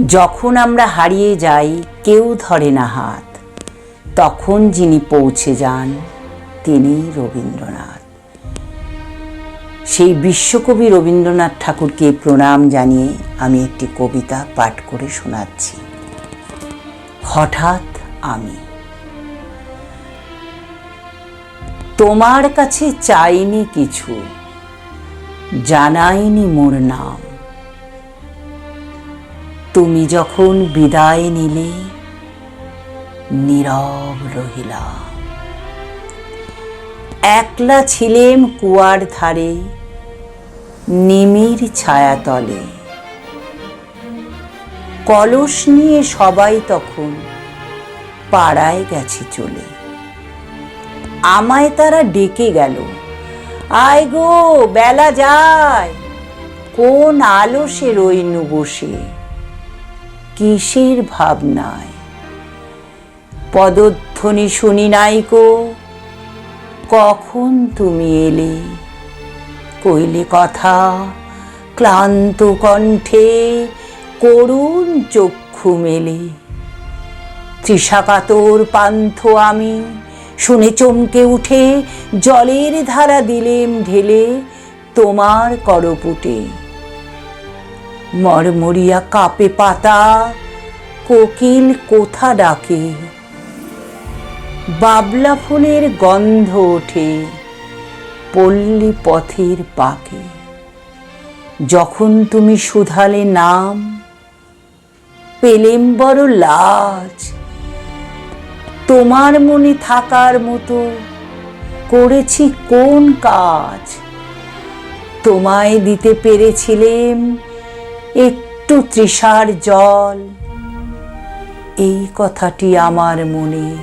যখন আমরা হারিয়ে যাই কেউ ধরে না হাত, তখন যিনি পৌঁছে যান তিনি রবীন্দ্রনাথ। সেই বিশ্বকবি রবীন্দ্রনাথ ঠাকুরকে প্রণাম জানিয়ে আমি একটি কবিতা পাঠ করে শোনাচ্ছি। হঠাৎ আমি। তোমার কাছে চাইনি কিছু, জানাইনি মোর নাম। তুমি যখন বিদায় নিলে নীরব রহিলাম। একলা ছিলেম কুয়ার ধারে, নিমির ছায়াতলে। কলস নিয়ে সবাই তখন পাড়ায় গেছে চলে। আমায় তারা ডেকে গেল, আয় গো বেলা যায়। কোন আলসে রইনু বসে, কিসের ভাবনায়। পদধ্বনি শুনি নাইকো, কখন তুমি এলে। কইলে কথা ক্লান্ত কণ্ঠে, করুণ চক্ষু মেলে। তৃষাকাতর পান্থ আমি, শুনে চমকে উঠে জলের ধারা দিলেম ঢেলে তোমার করপুটে। মরমরিয়া কাঁপে পাতা, কোকিল কোথা ডাকে। বাবলা ফুলের গন্ধ ওঠে পল্লী পথের পাকে। যখন তুমি শুধালে নাম, পেলেম বড় লাজ। তোমার মনে থাকার মতো করেছি কোন কাজ। তোমায় দিতে পেরেছিলেম একটু তৃষার জল। এই কথাটি আমার মনে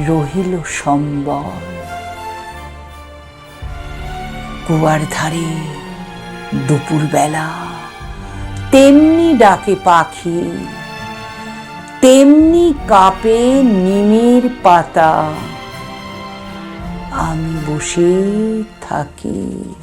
রহিল সম্বল। কুয়ার ধারে দুপুরবেলা তেমনি ডাকে পাখি, তেমনি কাঁপে নিমের পাতা। আমি বসে থাকি।